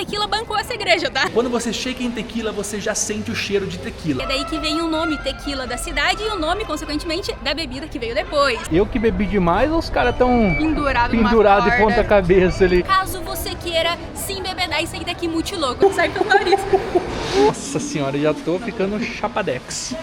tequila bancou essa igreja, tá? Quando você chega em Tequila, você já sente o cheiro de tequila. É daí que vem o nome tequila da cidade e o nome, consequentemente, da bebida que veio depois. Eu que bebi demais, os caras tão Pendurado de ponta cabeça ali. Caso você queira se embebedar e sair daqui multiloco, sai pelo nariz. Nossa senhora, já tô ficando chapadex.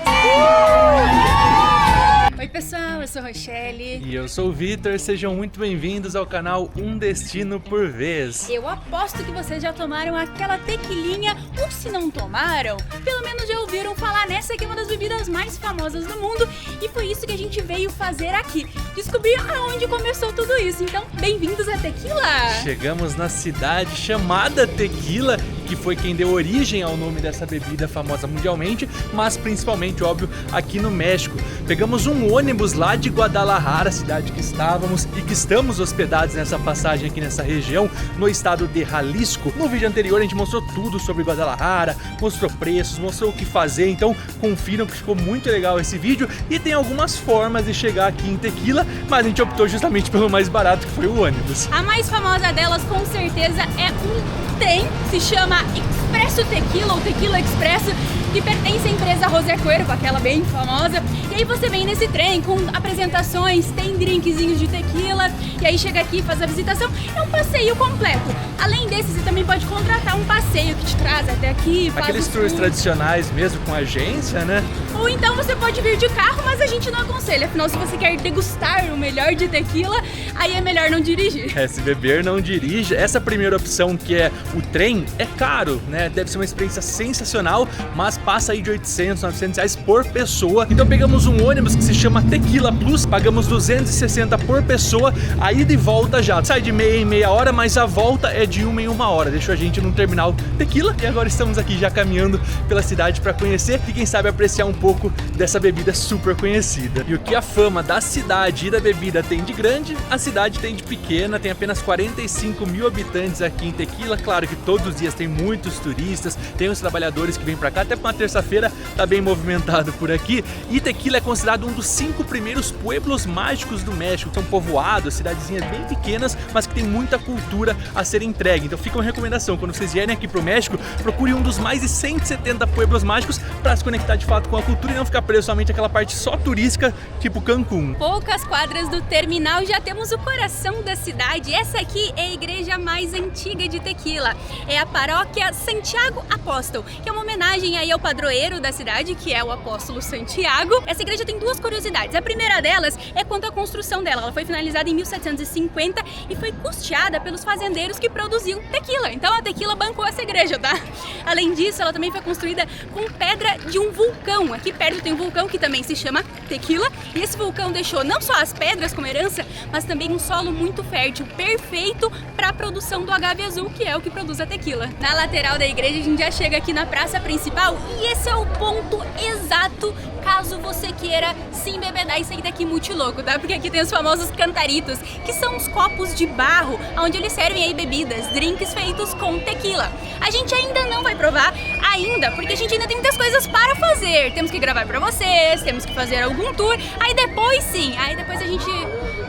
Oi pessoal, eu sou a Rochelle. E eu sou o Vitor, sejam muito bem-vindos ao canal Um Destino por Vez. Eu aposto que vocês já tomaram aquela tequilinha, ou se não tomaram, pelo menos já ouviram falar nessa que é uma das bebidas mais famosas do mundo. E foi isso que a gente veio fazer aqui, descobrir aonde começou tudo isso. Então, bem-vindos a Tequila! Chegamos na cidade chamada Tequila, que foi quem deu origem ao nome dessa bebida famosa mundialmente, mas principalmente, óbvio, aqui no México. Pegamos um ônibus lá de Guadalajara, cidade que estávamos e que estamos hospedados nessa passagem aqui nessa região, no estado de Jalisco. No vídeo anterior a gente mostrou tudo sobre Guadalajara, mostrou preços, mostrou o que fazer, então confiram que ficou muito legal esse vídeo e tem algumas formas de chegar aqui em Tequila, mas a gente optou justamente pelo mais barato, que foi o ônibus. A mais famosa delas, com certeza, é um trem, se chama Expresso Tequila ou Tequila Expresso, que pertence à empresa José Cuervo, aquela bem famosa. E aí você vem nesse trem com apresentações, tem drinkzinhos de tequila, e aí chega aqui e faz a visitação. É um passeio completo. Além desse, você também pode contratar um passeio que te traz até aqui. Aqueles tours tradicionais mesmo, com agência, né? Ou então você pode vir de carro, mas a gente não aconselha. Afinal, se você quer degustar o melhor de tequila, aí é melhor não dirigir. Se beber, não dirige. Essa primeira opção, que é o trem, é caro, né? Deve ser uma experiência sensacional, mas passa aí de 800, 900 reais por pessoa. Então pegamos um ônibus que se chama Tequila Plus, pagamos 260 por pessoa, a ida e volta já. Sai de meia em meia hora, mas a volta é de uma em uma hora. Deixou a gente no terminal Tequila e agora estamos aqui já caminhando pela cidade para conhecer e quem sabe apreciar um pouco dessa bebida super conhecida. E o que a fama da cidade e da bebida tem de grande, a cidade tem de pequena. Tem apenas 45 mil habitantes aqui em Tequila. Claro que todos os dias tem muitos turistas, tem os trabalhadores que vêm para cá, até uma terça-feira tá bem movimentado por aqui. E Tequila é considerado um dos 5 primeiros pueblos mágicos do México. São povoados, cidadezinhas bem pequenas, mas que tem muita cultura a ser entregue. Então fica uma recomendação, quando vocês vierem aqui pro México, procure um dos mais de 170 pueblos mágicos para se conectar de fato com a cultura e não ficar preso somente àquela parte só turística, tipo Cancún. Poucas quadras do terminal já temos o coração da cidade. Essa aqui é a igreja mais antiga de Tequila. É a paróquia Santiago Apóstolo, que é uma homenagem aí ao padroeiro da cidade, que é o apóstolo Santiago. Essa igreja tem duas curiosidades. A primeira delas é quanto à construção dela. Ela foi finalizada em 1750 e foi custeada pelos fazendeiros que produziam tequila. Então a Tequila bancou essa igreja, tá? Além disso, ela também foi construída com pedra de um vulcão. Aqui perto tem um vulcão que também se chama Tequila. E esse vulcão deixou não só as pedras como herança, mas também um solo muito fértil, perfeito para a produção do agave azul, que é o que produz a tequila. Na lateral da igreja a gente já chega aqui na praça principal e esse é o ponto exato caso você queira se embebedar e sair daqui multiloco, tá? Porque aqui tem os famosos cantaritos, que são os copos de barro, onde eles servem aí bebidas, drinks feitos com tequila. A gente ainda não vai provar ainda, porque a gente ainda tem muitas coisas para fazer. Temos que gravar pra vocês, temos que fazer algum tour, aí depois sim, aí depois a gente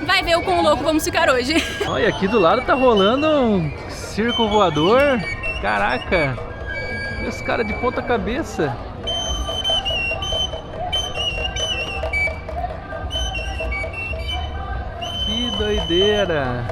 vai ver o quão louco vamos ficar hoje. Olha, aqui do lado tá rolando um circo voador. Caraca, olha os caras de ponta cabeça. Que doideira!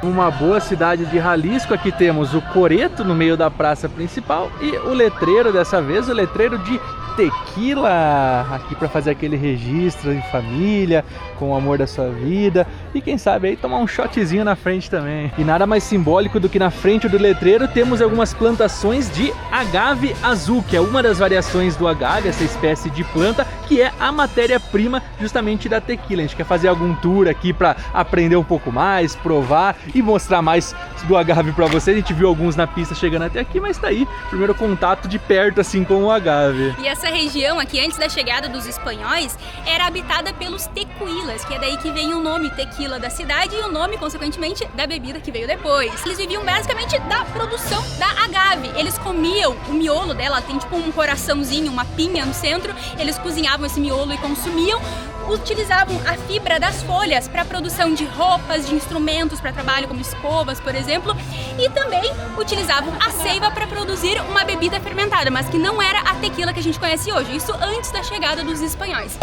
Uma boa cidade de Jalisco, aqui temos o coreto no meio da praça principal e o letreiro, dessa vez o letreiro de Tequila, aqui para fazer aquele registro em família, com o amor da sua vida e quem sabe aí tomar um shotzinho na frente também. E nada mais simbólico do que na frente do letreiro temos algumas plantações de agave azul, que é uma das variações do agave, essa espécie de planta que é a matéria-prima justamente da tequila. A gente quer fazer algum tour aqui para aprender um pouco mais, provar e mostrar mais do agave para vocês. A gente viu alguns na pista chegando até aqui, mas tá aí, primeiro contato de perto assim com o agave. E essa região aqui, antes da chegada dos espanhóis, era habitada pelos tequilas, que é daí que vem o nome tequila da cidade e o nome, consequentemente, da bebida que veio depois. Eles viviam basicamente da produção da agave. Eles comiam o miolo dela, tem tipo um coraçãozinho, uma pinha no centro, eles cozinhavam esse miolo e consumiam. utilizavam a fibra das folhas para produção de roupas, de instrumentos para trabalho, como escovas, por exemplo, e também utilizavam a seiva para produzir uma bebida fermentada, mas que não era a tequila que a gente conhece hoje, isso antes da chegada dos espanhóis.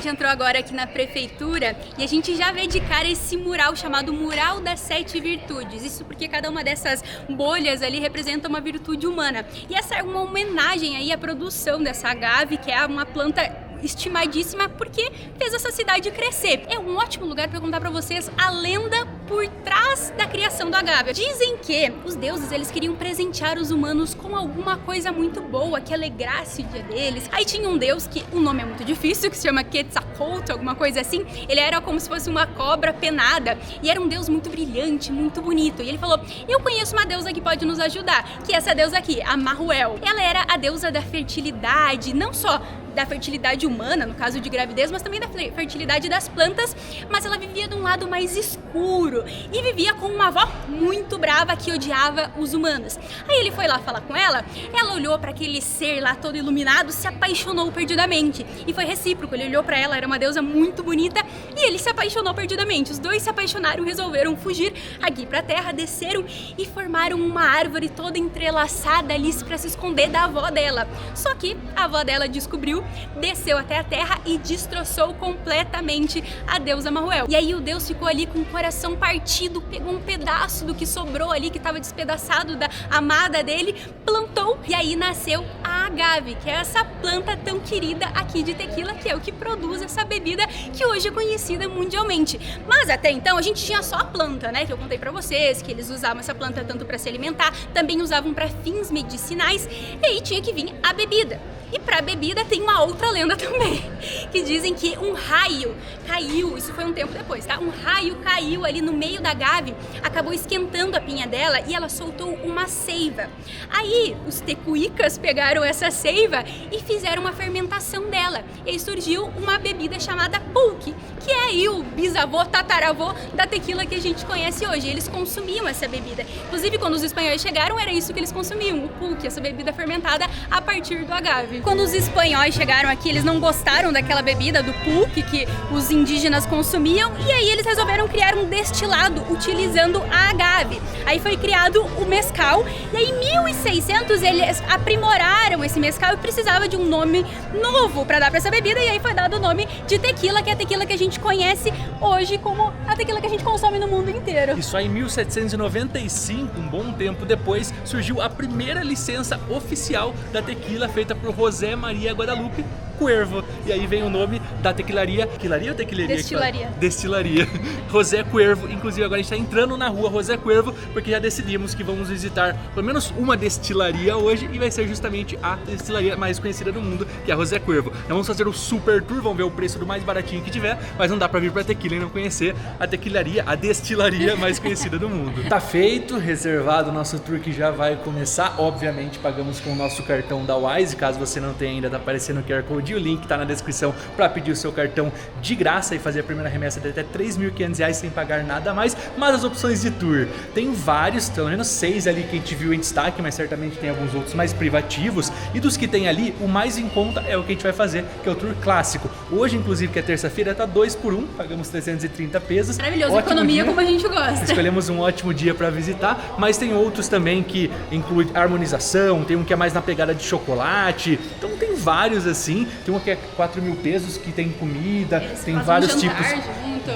Entrou agora aqui na prefeitura e a gente já vê de cara esse mural chamado Mural das 7 Virtudes. Isso porque cada uma dessas bolhas ali representa uma virtude humana. E essa é uma homenagem aí à produção dessa agave, que é uma planta estimadíssima porque fez essa cidade crescer. É um ótimo lugar para contar para vocês a lenda por trás da criação do agave. Dizem que os deuses eles queriam presentear os humanos com alguma coisa muito boa que alegrasse o dia deles. Aí tinha um deus que o nome é muito difícil, que se chama Quetzalcoatl, alguma coisa assim. Ele era como se fosse uma cobra penada e era um deus muito brilhante, muito bonito. E ele falou: eu conheço uma deusa que pode nos ajudar, que é essa deusa aqui, a Mahuel. Ela era a deusa da fertilidade, não só da fertilidade humana, no caso de gravidez, mas também da fertilidade das plantas, mas ela vivia de um lado mais escuro e vivia com uma avó muito brava que odiava os humanos. Aí ele foi lá falar com ela, ela olhou para aquele ser lá todo iluminado, se apaixonou perdidamente e foi recíproco, ele olhou para ela, era uma deusa muito bonita e ele se apaixonou perdidamente. Os dois se apaixonaram, resolveram fugir aqui para a terra, desceram e formaram uma árvore toda entrelaçada ali para se esconder da avó dela. Só que a avó dela descobriu, desceu até a terra e destroçou completamente a deusa Mahuel. E aí o deus ficou ali com o coração partido, pegou um pedaço do que sobrou ali, que estava despedaçado da amada dele, plantou e aí nasceu a agave, que é essa planta tão querida aqui de Tequila, que é o que produz essa bebida que hoje é conhecida mundialmente. Mas até então a gente tinha só a planta, né, que eu contei pra vocês, que eles usavam essa planta tanto para se alimentar, também usavam para fins medicinais, e aí tinha que vir a bebida. E pra bebida tem uma outra lenda também, que dizem que um raio caiu, isso foi um tempo depois, tá? Um raio caiu ali no meio da agave, acabou esquentando a pinha dela e ela soltou uma seiva. Aí os tecuicas pegaram essa seiva e fizeram uma fermentação dela. E aí surgiu uma bebida chamada pulque, que é aí o bisavô, tataravô da tequila que a gente conhece hoje. Eles consumiam essa bebida. Inclusive, quando os espanhóis chegaram, era isso que eles consumiam, o pulque, essa bebida fermentada a partir do agave. Quando os espanhóis chegaram aqui, eles não gostaram daquela bebida, do pulque, que os indígenas consumiam, e aí eles resolveram criar um destilado utilizando a agave. Aí foi criado o mezcal, e aí em 1600 eles aprimoraram esse mezcal e precisava de um nome novo para dar para essa bebida, e aí foi dado o nome de tequila, que é a tequila que a gente conhece hoje como a tequila que a gente consome no mundo inteiro. Isso aí em 1795, um bom tempo depois, surgiu a primeira licença oficial da tequila feita por José Maria Guadalupe Cuervo. E aí vem o nome da tequilaria. Tequilaria ou tequilaria? Destilaria. Destilaria. José Cuervo. Inclusive agora a gente está entrando na rua José Cuervo porque já decidimos que vamos visitar pelo menos uma destilaria hoje e vai ser justamente a destilaria mais conhecida do mundo, que é a José Cuervo. Nós vamos fazer o super tour, vamos ver o preço do mais baratinho que tiver, mas não dá pra vir pra tequila e não conhecer a tequilaria, a destilaria mais conhecida do mundo. Tá feito, reservado o nosso tour que já vai começar. Obviamente pagamos com o nosso cartão da Wise, caso você não tenha ainda, tá aparecendo o QR Code. O link tá na descrição para pedir o seu cartão de graça e fazer a primeira remessa de até R$3.500 sem pagar nada a mais. Mas as opções de tour, tem vários, pelo menos 6 ali que a gente viu em destaque, mas certamente tem alguns outros mais privativos. E dos que tem ali, o mais em conta é o que a gente vai fazer, que é o tour clássico. Hoje, inclusive, que é terça-feira, tá 2 por 1, pagamos 330 pesos. Maravilhoso, economia dia, como a gente gosta. Escolhemos um ótimo dia para visitar, mas tem outros também que inclui harmonização, tem um que é mais na pegada de chocolate, então tem vários assim. Tem um que é 4.000 pesos, que tem comida, tem vários tipos.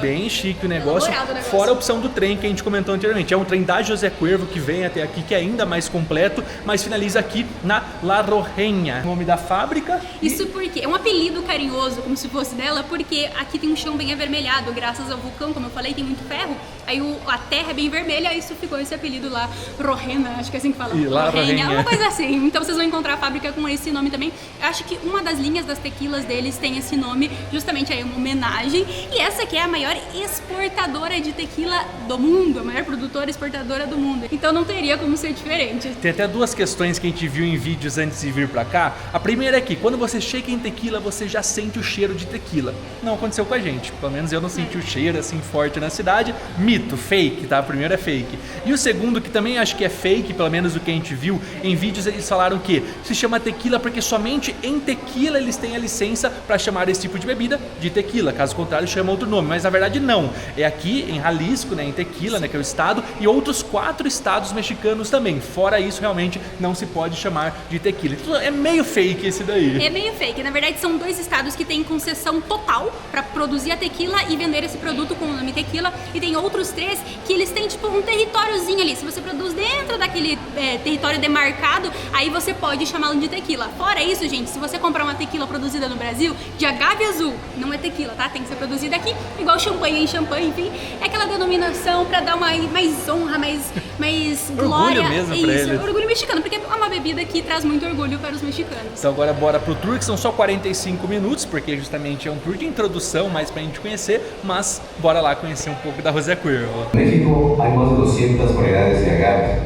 Bem chique o negócio, fora a opção do trem que a gente comentou anteriormente. É um trem da José Cuervo que vem até aqui, que é ainda mais completo, mas finaliza aqui na La Rojeña, nome da fábrica. Isso porque é um apelido carinhoso, como se fosse dela, porque aqui tem um chão bem avermelhado, graças ao vulcão, como eu falei, tem muito ferro. aí a terra é bem vermelha, isso ficou esse apelido lá, Rojena, acho que é assim que fala. E lá Rojena, uma coisa assim. Então vocês vão encontrar a fábrica com esse nome também. Eu acho que uma das linhas das tequilas deles tem esse nome, justamente aí uma homenagem. E essa aqui é a maior exportadora de tequila do mundo, a maior produtora e exportadora do mundo. Então não teria como ser diferente. Tem até duas questões que a gente viu em vídeos antes de vir pra cá. A primeira é que quando você chega em tequila, você já sente o cheiro de tequila. Não aconteceu com a gente, pelo menos eu não senti o cheiro assim forte na cidade. Mito, fake, tá? O primeiro é fake. E o segundo, que também acho que é fake, pelo menos o que a gente viu em vídeos, eles falaram que se chama tequila porque somente em tequila eles têm a licença para chamar esse tipo de bebida de tequila, caso contrário chama outro nome, mas na verdade não, é aqui em Jalisco, né, em Tequila, né, que é o estado, e outros 4 estados mexicanos também, fora isso realmente não se pode chamar de tequila, então é meio fake esse daí. É meio fake, na verdade são 2 estados que têm concessão total para produzir a tequila e vender esse produto com o nome tequila, e tem outros 3 que eles têm tipo um territóriozinho ali, se você produz dentro daquele território demarcado, aí você pode chamá-lo de tequila. Fora isso, gente, se você comprar uma tequila produzida no Brasil, de agave azul, não é tequila, tá? Tem que ser produzida aqui, igual champanhe em champanhe, enfim, é aquela denominação pra dar mais honra, mais glória. Orgulho mesmo pra eles. Orgulho mexicano, porque é uma bebida que traz muito orgulho para os mexicanos. Então agora bora pro tour, que são só 45 minutos, porque justamente é um tour de introdução, mais pra gente conhecer, mas bora lá conhecer um pouco da José Cuervo. En México hay más de 200 variedades de agave,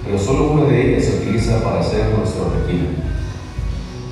pero solo una de ellas se utiliza para hacer nuestro tequila.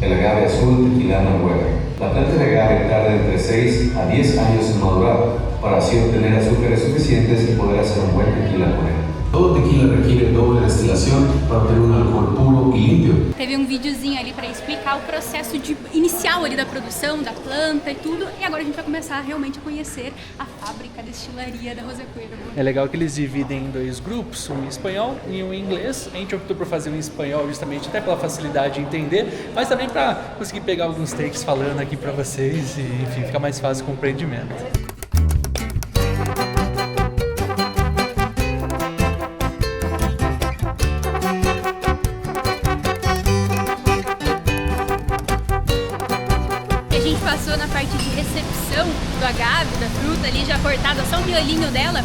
El agave azul tequilana hueca. La planta de agave tarda entre 6 a 10 años en madurar para así obtener azúcares suficientes y poder hacer un buen tequila con él. Todo tequila requiere doble destilación para obtener un alcohol puro y limpio. Teve um videozinho ali para explicar o processo inicial ali da produção, da planta e tudo, e agora a gente vai começar realmente a conhecer a fábrica, a destilaria da José Cuervo. É legal que eles dividem em 2 grupos, um em espanhol e um em inglês. A gente optou por fazer um em espanhol justamente até pela facilidade de entender, mas também para conseguir pegar alguns takes falando aqui para vocês e enfim, ficar mais fácil o compreendimento. Passou na parte de recepção do agave, da fruta ali já cortada, só o miolinho dela.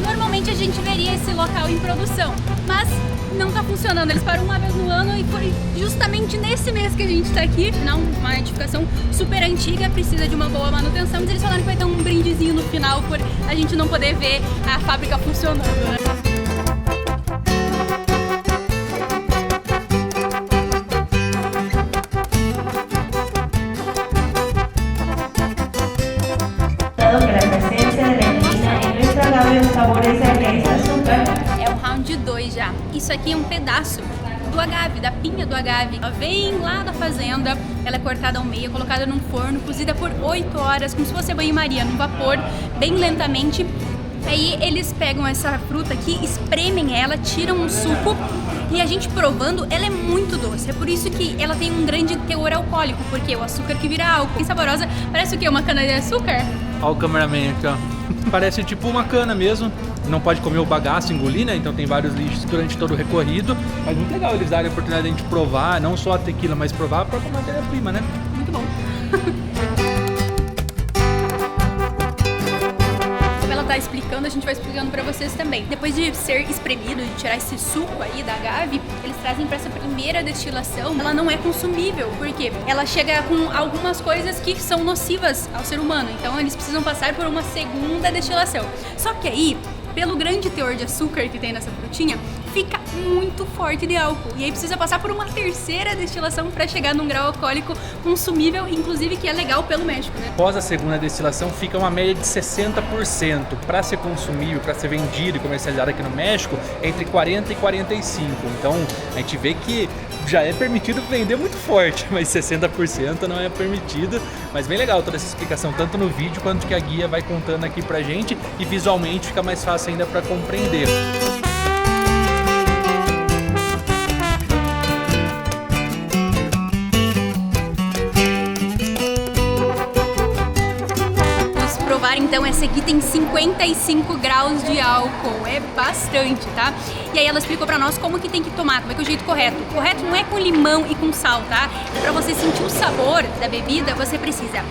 Normalmente a gente veria esse local em produção, mas não tá funcionando. Eles param uma vez no ano e foi justamente nesse mês que a gente tá aqui. Não, uma edificação super antiga, precisa de uma boa manutenção, mas eles falaram que vai ter um brindezinho no final por a gente não poder ver a fábrica funcionando, né? É o round 2 já. Isso aqui é um pedaço do agave, da pinha do agave. Ela vem lá da fazenda, ela é cortada ao meio, colocada num forno, cozida por 8 horas, como se fosse banho-maria, no vapor, bem lentamente. Aí eles pegam essa fruta aqui, espremem ela, tiram o suco e a gente provando, ela é muito doce. É por isso que ela tem um grande teor alcoólico, porque o açúcar que vira álcool. Bem saborosa, parece o quê? Uma cana de açúcar? Olha o cameraman aqui, ó. Parece tipo uma cana mesmo. Não pode comer o bagaço, engolir, né? Então tem vários lixos durante todo o recorrido. Mas muito legal eles darem a oportunidade de a gente provar, não só a tequila, mas provar a própria matéria-prima, né? Muito bom. Como ela tá explicando, a gente vai explicando pra vocês também. Depois de ser espremido, de tirar esse suco aí da agave, eles trazem pra essa primeira destilação. Ela não é consumível, porque ela chega com algumas coisas que são nocivas ao ser humano. Então eles precisam passar por uma segunda destilação. Só que aí, pelo grande teor de açúcar que tem nessa frutinha, fica muito forte de álcool. E aí precisa passar por uma terceira destilação para chegar num grau alcoólico consumível, inclusive que é legal pelo México, né? Após a segunda destilação fica uma média de 60%. Para ser consumível, para ser vendido e comercializado aqui no México, entre 40% e 45%. Então a gente vê que já é permitido vender muito forte, mas 60% não é permitido. Mas bem legal toda essa explicação, tanto no vídeo quanto que a guia vai contando aqui pra gente, e visualmente fica mais fácil ainda para compreender. Então essa aqui tem 55 graus de álcool, é bastante, tá? E aí ela explicou pra nós como que tem que tomar, como é que é o jeito correto. O correto não é com limão e com sal, tá? Pra você sentir o sabor da bebida, você precisa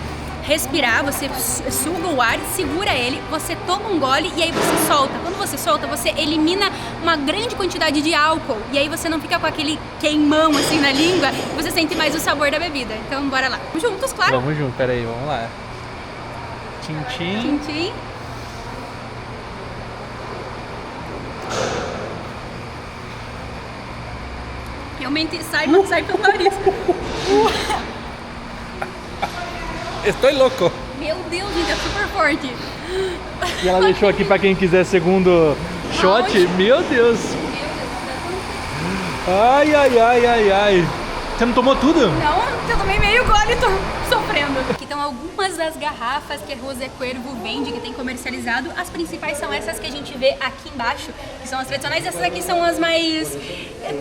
respirar, você suga o ar, segura ele, você toma um gole e aí você solta. Quando você solta, você elimina uma grande quantidade de álcool e aí você não fica com aquele queimão assim na língua, você sente mais o sabor da bebida. Então bora lá. Vamos juntos, claro. Vamos junto, peraí, vamos lá. Tchim, tchim. Tchim. Realmente sai pelo nariz. Estou louco. Meu Deus, gente, é super forte. E ela deixou aqui pra quem quiser segundo shot. Ai. Meu Deus. Ai, ai, ai, ai, ai. Você não tomou tudo? Não, eu tomei meio gole e tô sofrendo. Aqui estão algumas das garrafas que a José Cuervo vende, que tem comercializado. As principais são essas que a gente vê aqui embaixo, que são as tradicionais. Essas aqui são as mais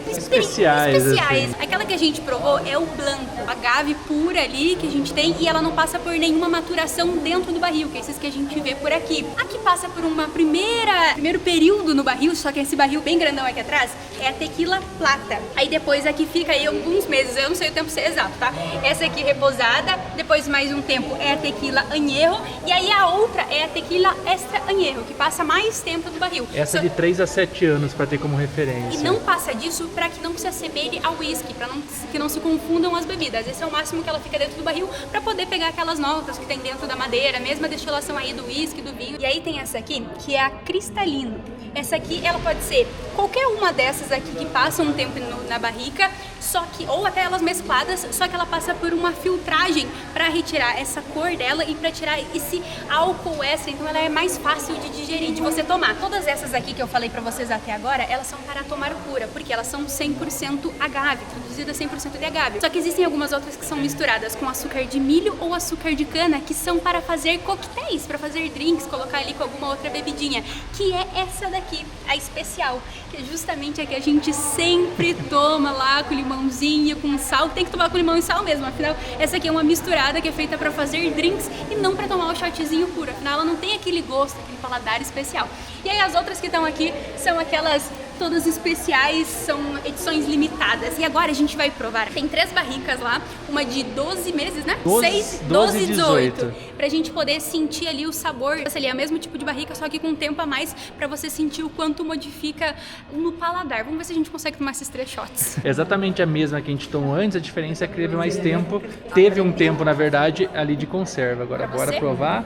especiais. Assim. Aquela que a gente provou é o blanco, agave pura ali que a gente tem e ela não passa por nenhuma maturação dentro do barril, que é esses que a gente vê por aqui. Aqui passa por uma primeiro período no barril, só que esse barril bem grandão aqui atrás é a tequila plata. Aí depois aqui fica aí alguns meses, eu não sei o tempo ser exato, tá? Essa aqui reposada, depois mais um tempo é a tequila añejo e aí a outra é a tequila extra añejo, que passa mais tempo no barril. Essa de 3 a 7 anos para ter como referência. E não passa disso para que não se assemelhe ao whisky, para que não se confundam as bebidas. Esse é o máximo que ela fica dentro do barril para poder pegar aquelas notas que tem dentro da madeira, mesma destilação aí do whisky, do vinho. E aí tem essa aqui, que é a cristalino. Essa aqui, ela pode ser qualquer uma dessas aqui que passam um tempo na barrica, só que, ou até elas mescladas, só que ela passa por uma filtragem para retirar essa cor dela e para tirar esse álcool extra, então ela é mais fácil de digerir, de você tomar. Todas essas aqui que eu falei para vocês até agora, elas são para tomar pura, porque elas são 100% agave, produzidas 100% de agave. Só que existem algumas outras que são misturadas com açúcar de milho ou açúcar de cana, que são para fazer coquetéis, para fazer drinks, colocar ali com alguma outra bebidinha, que é essa daqui, a especial, que é justamente a que a gente sempre toma lá com limãozinho, com sal. Tem que tomar com limão e sal mesmo, afinal essa aqui é uma misturada que é feita para fazer drinks e não para tomar o shotzinho puro, afinal ela não tem aquele gosto, aquele paladar especial. E aí as outras que estão aqui são aquelas todas especiais, são edições limitadas. E agora a gente vai provar. Tem 3 barricas lá, uma de 12 meses, né? 12 e 18. Pra gente poder sentir ali o sabor. Essa ali é o mesmo tipo de barrica, só que com um tempo a mais, pra você sentir o quanto modifica no paladar. Vamos ver se a gente consegue tomar esses 3 shots. Exatamente a mesma que a gente tomou antes, a diferença é que teve mais tempo. Teve um tempo, na verdade, ali de conserva. Agora bora provar.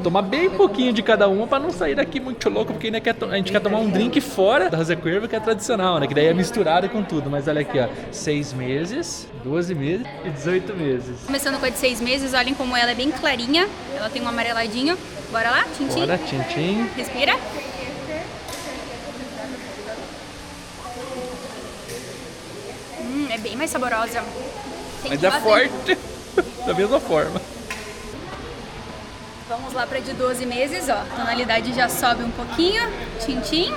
Tomar bem pouquinho de cada uma pra não sair daqui muito louco, porque ainda a gente quer tomar um drink fora da José Cuervo, que é tradicional, né? Que daí é misturado com tudo. Mas olha aqui, ó. 6 meses, 12 meses e 18 meses. Começando com a de 6 meses, olhem como ela é bem clarinha. Ela tem um amareladinho. Bora lá, tchim, tchim. Bora, tchim, tchim. Respira. É bem mais saborosa. Mas é forte, da mesma forma. Vamos lá para de 12 meses, ó. A tonalidade já sobe um pouquinho. Tchim, tchim.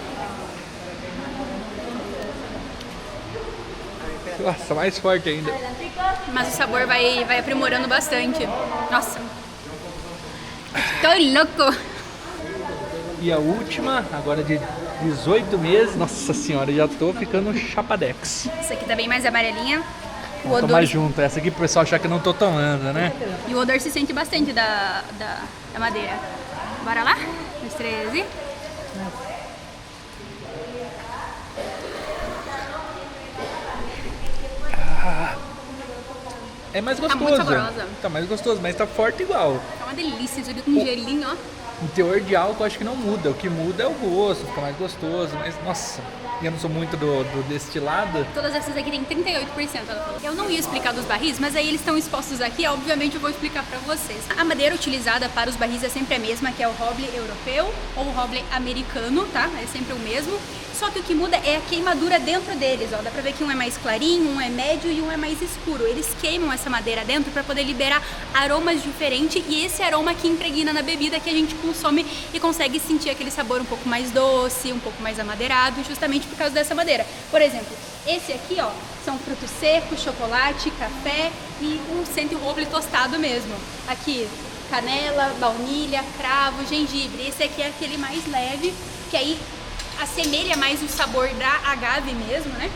Nossa, mais forte ainda. Mas o sabor vai aprimorando bastante. Nossa. Tô louco. E a última, agora de 18 meses. Nossa senhora, já tô ficando chapadex. Essa aqui tá bem mais amarelinha. Vamos tomar junto. Essa aqui pro pessoal achar que eu não tô tomando, né? E o odor se sente bastante da madeira. Bora lá? 2, 3 e... É mais gostoso. Tá muito saborosa. Tá mais gostoso, mas tá forte igual. Tá uma delícia, isso aqui com gelinho, ó. O teor de álcool acho que não muda. O que muda é o gosto, fica mais gostoso. Mas, nossa, eu não sou muito do destilado. Todas essas aqui tem 38%, ela falou. Eu não ia explicar dos barris, mas aí eles estão expostos aqui, obviamente eu vou explicar pra vocês. A madeira utilizada para os barris é sempre a mesma, que é o roble europeu ou o roble americano, tá? É sempre o mesmo. Só que o que muda é a queimadura dentro deles, ó. Dá pra ver que um é mais clarinho, um é médio e um é mais escuro. Eles queimam essa madeira dentro pra poder liberar aromas diferentes e esse aroma que impregna na bebida que a gente consome e consegue sentir aquele sabor um pouco mais doce, um pouco mais amadeirado, justamente por causa dessa madeira. Por exemplo, esse aqui, ó, são frutos secos, chocolate, café e sente o roble tostado mesmo. Aqui, canela, baunilha, cravo, gengibre. Esse aqui é aquele mais leve, que aí assemelha mais o sabor da agave mesmo, né?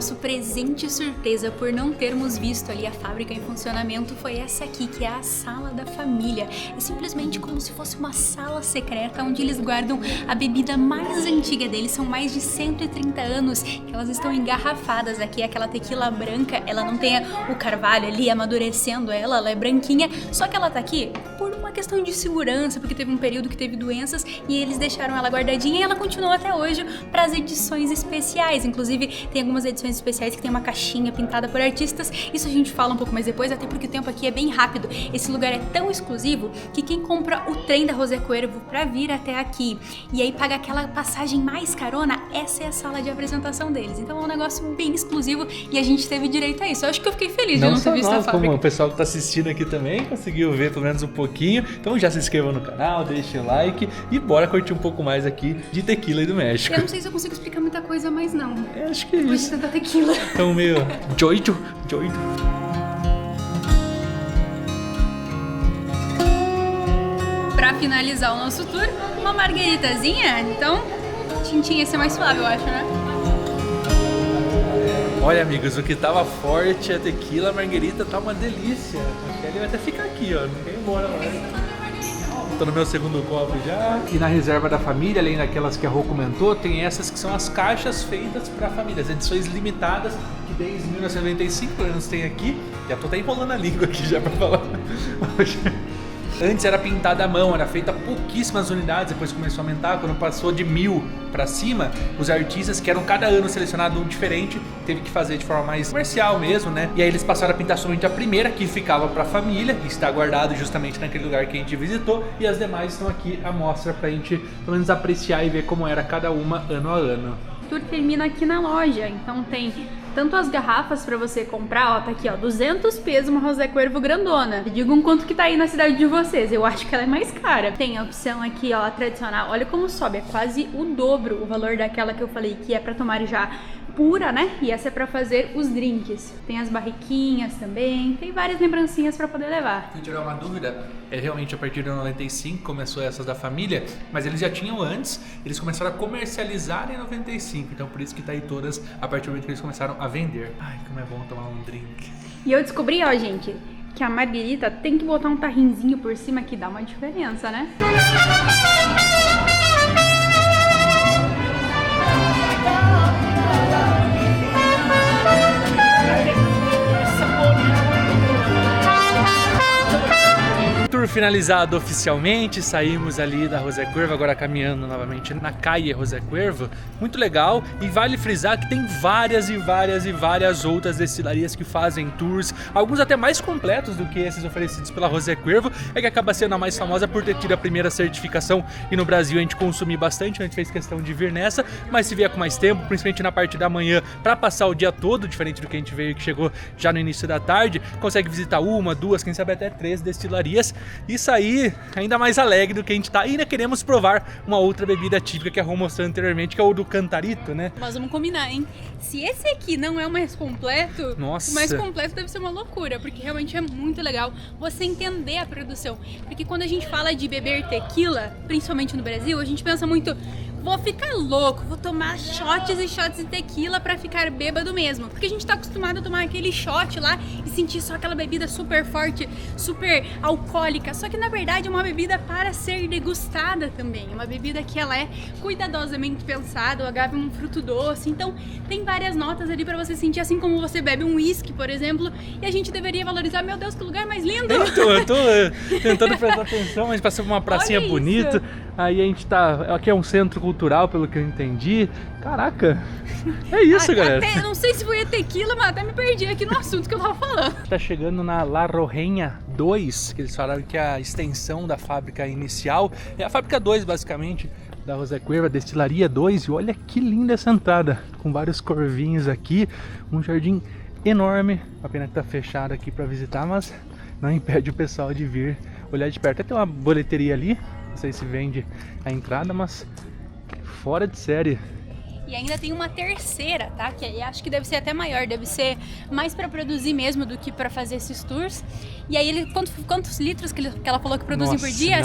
nosso presente surpresa por não termos visto ali a fábrica em funcionamento foi essa aqui, que é a sala da família. É simplesmente como se fosse uma sala secreta onde eles guardam a bebida mais antiga deles. São mais de 130 anos que elas estão engarrafadas aqui. Aquela tequila branca, ela não tem o carvalho ali amadurecendo ela é branquinha, só que ela tá aqui por uma questão de segurança, porque teve um período que teve doenças e eles deixaram ela guardadinha e ela continua até hoje para as edições especiais. Inclusive tem algumas edições especiais que tem uma caixinha pintada por artistas. Isso a gente fala um pouco mais depois, até porque o tempo aqui é bem rápido. Esse lugar é tão exclusivo que quem compra o trem da José Cuervo para vir até aqui e aí paga aquela passagem mais carona, essa é a sala de apresentação deles. Então é um negócio bem exclusivo e a gente teve direito a isso. Eu acho que eu fiquei feliz de não ter visto a fábrica. Como o pessoal que tá assistindo aqui também conseguiu ver pelo menos um pouquinho. Então já se inscreva no canal, deixe o like e bora curtir um pouco mais aqui de tequila e do México. Eu não sei se eu consigo explicar muita coisa, mas não. Acho que é depois isso. de tanta tequila. Então meio doido. Pra finalizar o nosso tour, uma margueritazinha. Então, tintinha ia ser mais suave, eu acho, né? Olha, amigos, o que tava forte, a tequila, a marguerita tá uma delícia. A Kelly vai até ficar aqui, ó, não quer ir embora mais. Tô no meu segundo copo já. E na reserva da família, além daquelas que a Rô comentou, tem essas que são as caixas feitas pra família, as edições limitadas, que desde 1995, pelo menos tem aqui. Já tô até enrolando a língua aqui já pra falar. Antes era pintada à mão, era feita pouquíssimas unidades, depois começou a aumentar. Quando passou de 1000 para cima, os artistas, que eram cada ano selecionado um diferente, teve que fazer de forma mais comercial mesmo, né? E aí eles passaram a pintar somente a primeira, que ficava para a família, que está guardado justamente naquele lugar que a gente visitou, e as demais estão aqui à mostra pra gente pelo menos apreciar e ver como era cada uma ano a ano. O tour termina aqui na loja, então tem tanto as garrafas pra você comprar, ó, tá aqui, ó, 200 pesos uma José Cuervo grandona. Digam quanto que tá aí na cidade de vocês, eu acho que ela é mais cara. Tem a opção aqui, ó, a tradicional, olha como sobe, é quase o dobro o valor daquela que eu falei, que é pra tomar já pura, né? E essa é pra fazer os drinks. Tem as barriquinhas também, tem várias lembrancinhas pra poder levar. Se tiver uma dúvida, é realmente a partir de 95 começou essas da família, mas eles já tinham antes, eles começaram a comercializar em 95, então por isso que tá aí todas a partir do momento que eles começaram a vender. Ai, como é bom tomar um drink. E eu descobri, ó, gente, que a marguerita tem que botar um tarrinzinho por cima que dá uma diferença, né? Tour finalizado oficialmente, saímos ali da José Cuervo, agora caminhando novamente na calle José Cuervo. Muito legal, e vale frisar que tem várias outras destilarias que fazem tours, alguns até mais completos do que esses oferecidos pela José Cuervo. É que acaba sendo a mais famosa por ter tido a primeira certificação, e no Brasil a gente consumir bastante, a gente fez questão de vir nessa, mas se vier com mais tempo, principalmente na parte da manhã, para passar o dia todo, diferente do que a gente veio que chegou já no início da tarde, consegue visitar uma, duas, quem sabe até 3 destilarias e sair ainda mais alegre do que a gente tá. E ainda queremos provar uma outra bebida típica que a Rô mostrou anteriormente, que é o do Cantarito, né? Mas vamos combinar, hein? Se esse aqui não é o mais completo, nossa, o mais completo deve ser uma loucura, porque realmente é muito legal você entender a produção. Porque quando a gente fala de beber tequila, principalmente no Brasil, a gente pensa muito, vou ficar louco, vou tomar shots e shots de tequila pra ficar bêbado mesmo. Porque a gente tá acostumado a tomar aquele shot lá e sentir só aquela bebida super forte, super alcoólica. Só que na verdade é uma bebida para ser degustada também. É uma bebida que ela é cuidadosamente pensada, o agave é um fruto doce. Então tem várias notas ali pra você sentir, assim como você bebe um whisky, por exemplo. E a gente deveria valorizar, meu Deus, que lugar mais lindo! Eu tô tentando prestar atenção, a gente passou por uma pracinha bonita. Aí a gente tá... Aqui é um centro cultural, pelo que eu entendi. Caraca! É isso, galera. Até, não sei se foi a tequila, mas até me perdi aqui no assunto que eu tava falando. Tá chegando na La Rojenha 2, que eles falaram que é a extensão da fábrica inicial. É a fábrica 2, basicamente, da José Cuervo, a destilaria 2. E olha que linda essa entrada, com vários corvinhos aqui. Um jardim enorme. A pena que tá fechado aqui pra visitar, mas não impede o pessoal de vir olhar de perto. Até tem uma boleteria ali. Não sei se vende a entrada, mas fora de série. E ainda tem uma terceira, tá? Que aí acho que deve ser até maior, deve ser mais pra produzir mesmo do que pra fazer esses tours. E aí ele, quantos litros que ela falou que produzem por dia?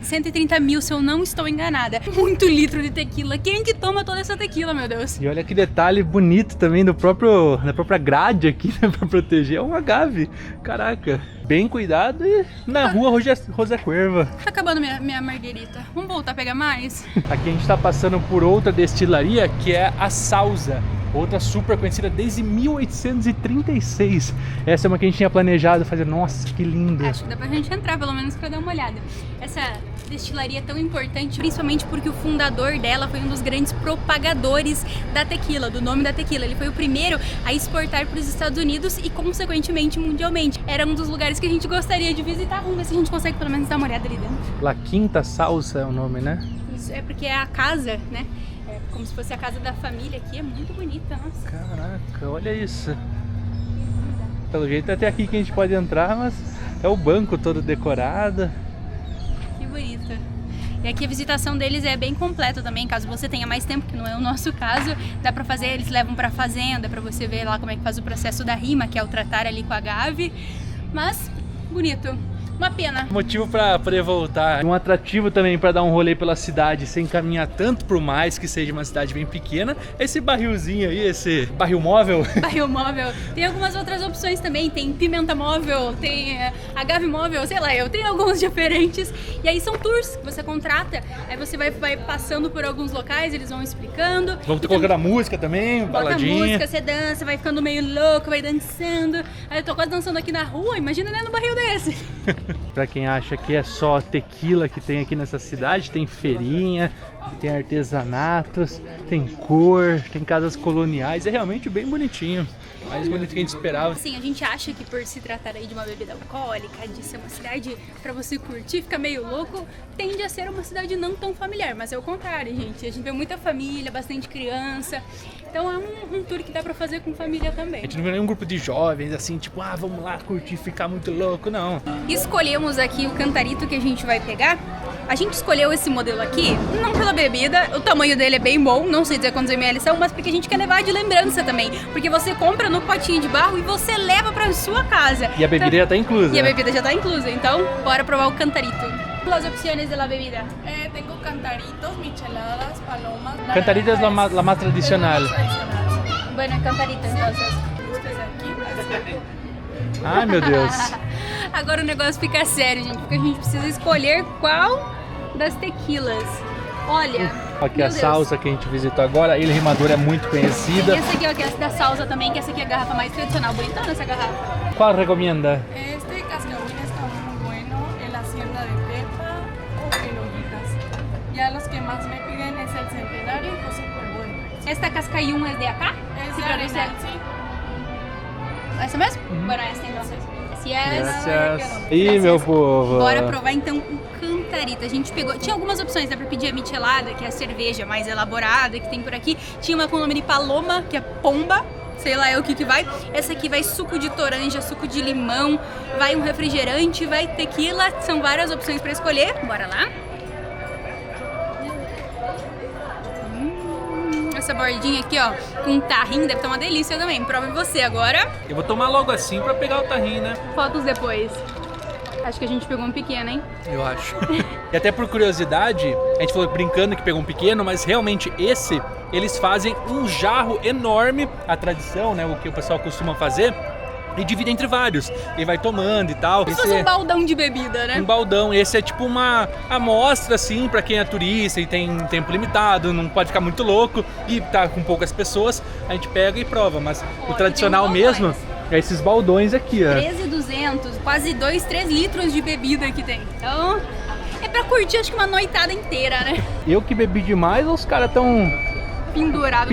130 mil, se eu não estou enganada. Muito litro de tequila. Quem que toma toda essa tequila, meu Deus? E olha que detalhe bonito também da própria grade aqui, né, pra proteger. É um agave. Caraca. Bem cuidado e na rua Rosa Cuerva. Tá acabando minha marguerita. Vamos voltar a pegar mais? Aqui a gente tá passando por outra destilaria que é a Sauza. Outra super conhecida desde 1836. Essa é uma que a gente tinha planejado fazer. Nossa, que linda. Acho que dá pra gente entrar, pelo menos pra dar uma olhada. Essa destilaria é tão importante, principalmente porque o fundador dela foi um dos grandes propagadores da tequila, do nome da tequila. Ele foi o primeiro a exportar para os Estados Unidos e, consequentemente, mundialmente. Era um dos lugares que a gente gostaria de visitar. Vamos ver se a gente consegue pelo menos dar uma olhada ali dentro. La Quinta Sauza é o nome, né? Isso é porque é a casa, né? Como se fosse a casa da família aqui, é muito bonita, nossa. Caraca, olha isso. Pelo jeito é até aqui que a gente pode entrar, mas é o banco todo decorado. Que bonito. E aqui a visitação deles é bem completa também, caso você tenha mais tempo, que não é o nosso caso. Dá pra fazer, eles levam pra fazenda, pra você ver lá como é que faz o processo da rima, que é o tratar ali com a agave. Mas, bonito. Uma pena. Motivo pra poder voltar. Um atrativo também pra dar um rolê pela cidade sem caminhar tanto pro mais, que seja uma cidade bem pequena. Esse barrilzinho aí, esse barril móvel. Barril móvel. Tem algumas outras opções também. Tem pimenta móvel, tem agave móvel, sei lá, eu tenho alguns diferentes. E aí são tours que você contrata. Aí você vai passando por alguns locais, eles vão explicando. Vamos colocar a música também, baladinha. Bota a música, você dança, vai ficando meio louco, vai dançando. Aí eu tô quase dançando aqui na rua, imagina, né, no barril desse. Pra quem acha que é só tequila que tem aqui nessa cidade, tem feirinha, tem artesanatos, tem cor, tem casas coloniais, é realmente bem bonitinho. Mais bonito que a gente esperava. Assim, a gente acha que por se tratar aí de uma bebida alcoólica, de ser uma cidade pra você curtir, fica meio louco, tende a ser uma cidade não tão familiar, mas é o contrário, gente. A gente vê muita família, bastante criança, então é um tour que dá pra fazer com família também. A gente não vê nenhum grupo de jovens assim, tipo, vamos lá curtir, ficar muito louco, não. Escolhemos aqui o cantarito que a gente vai pegar. A gente escolheu esse modelo aqui, não pela bebida, o tamanho dele é bem bom, não sei dizer quantos ml são, mas porque a gente quer levar de lembrança também. Porque você compra no potinho de barro e você leva pra sua casa. E a bebida já tá inclusa. E a bebida já tá inclusa, então bora provar o cantarito. As opções da bebida. Tengo cantaritos, micheladas, palomas. Cantarito es la más tradicional. Bueno, cantarito entonces. Ai, meu Deus. Agora o negócio fica sério, gente, porque a gente precisa escolher qual das tequilas. Olha, aqui a Sauza que a gente visitou agora, a Ilha Rimador é muito conhecida. E essa aqui, ó, que é da Sauza também, que essa aqui é a garrafa mais tradicional. Bonitona essa garrafa. Qual recomenda? Este cascahuín está muy bueno, el Hacienda de Pepa o el Ollitas. Ya los que más me piden es el Centenario y José Cuervo. Esta cascaiún é de acá? Es Sí, de pero ese- Arenal, sí. Essa mesmo? Bueno, esta então. Yes. Graças. Ih, meu povo. Bora provar então o cantarito. A gente pegou, tinha algumas opções, dá pra pedir a michelada, que é a cerveja mais elaborada que tem por aqui. Tinha uma com o nome de paloma, que é pomba. Sei lá o que vai. Essa aqui vai suco de toranja, suco de limão, vai um refrigerante, vai tequila. São várias opções pra escolher. Bora lá. Essa bordinha aqui, ó, com tahim, deve estar uma delícia também. Prove você agora. Eu vou tomar logo assim pra pegar o tahim, né? Fotos depois. Acho que a gente pegou um pequeno, hein? Eu acho. E até por curiosidade, a gente falou brincando que pegou um pequeno, mas realmente esse, eles fazem um jarro enorme, a tradição, né, o que o pessoal costuma fazer, e divide entre vários. E vai tomando e tal. Como se fosse um baldão de bebida, né? Um baldão. Esse é tipo uma amostra, assim, pra quem é turista e tem tempo limitado, não pode ficar muito louco e tá com poucas pessoas, a gente pega e prova. Mas o tradicional mesmo é esses baldões aqui, ó. 13,200, quase 2, 3 litros de bebida que tem. Então, é pra curtir acho que uma noitada inteira, né? Eu que bebi demais ou os caras tão Pendurado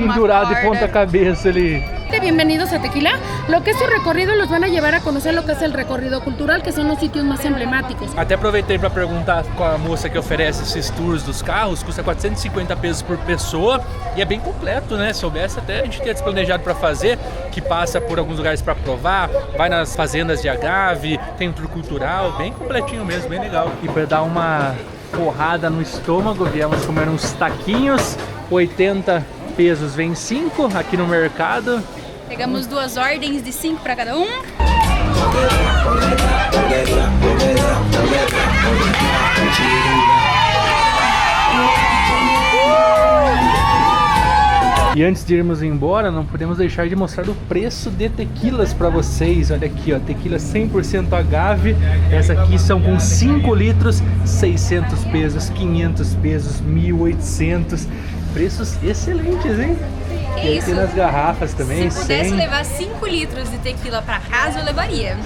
de ponta cabeça ali? Bienvenidos a Tequila. Lo que es su recorrido los van a llevar a conocer lo que es el recorrido cultural, que son los sitios más emblemáticos. Até aproveitei para perguntar com a moça que oferece esses tours dos carros, custa 450 pesos por pessoa e é bem completo, né? Se soubesse até a gente ter planejado para fazer, que passa por alguns lugares para provar, vai nas fazendas de agave, tem um tour cultural, bem completinho mesmo, bem legal. E para dar uma porrada no estômago, viemos comer uns taquinhos, 80 pesos vem 5 aqui no mercado. Pegamos 2 ordens de 5 para cada um. E antes de irmos embora, não podemos deixar de mostrar o preço de tequilas para vocês. Olha aqui, ó, tequila 100% agave. Essa aqui são com 5 litros, 600 pesos, 500 pesos, 1.800. Preços excelentes, hein? E aqui nas garrafas também, Se pudesse 100. levar 5 litros de tequila para casa, eu levaria.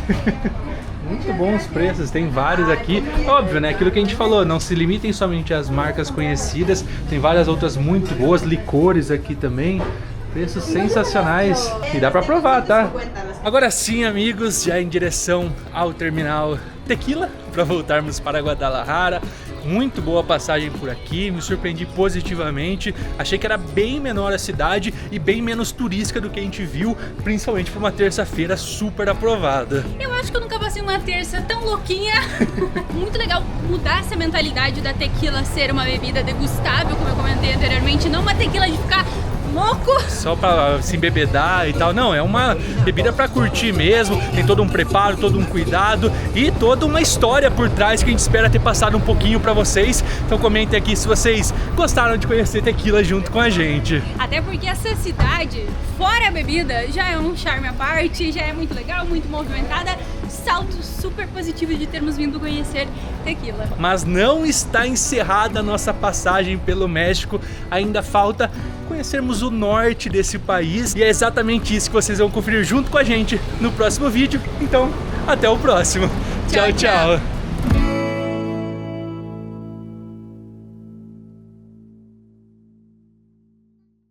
Muito bons preços, tem vários aqui. Óbvio, né? Aquilo que a gente falou, não se limitem somente às marcas conhecidas. Tem várias outras muito boas, licores aqui também. Preços sensacionais. E dá pra provar, tá? Agora sim, amigos, já em direção ao terminal Tequila, para voltarmos para Guadalajara. Muito boa passagem por aqui, me surpreendi positivamente. Achei que era bem menor a cidade e bem menos turística do que a gente viu, principalmente para uma terça-feira super aprovada. Eu acho que eu nunca passei uma terça tão louquinha. Muito legal mudar essa mentalidade da tequila ser uma bebida degustável, como eu comentei anteriormente, não uma tequila de ficar louco. Só pra se embebedar e tal. Não, é uma bebida pra curtir mesmo. Tem todo um preparo, todo um cuidado e toda uma história por trás que a gente espera ter passado um pouquinho pra vocês. Então comentem aqui se vocês gostaram de conhecer Tequila junto com a gente. Até porque essa cidade, fora a bebida, já é um charme à parte, já é muito legal, muito movimentada. Salto super positivo de termos vindo conhecer Tequila. Mas não está encerrada a nossa passagem pelo México. Ainda falta conhecermos o norte desse país. E é exatamente isso que vocês vão conferir junto com a gente no próximo vídeo. Então, até o próximo. Tchau, tchau.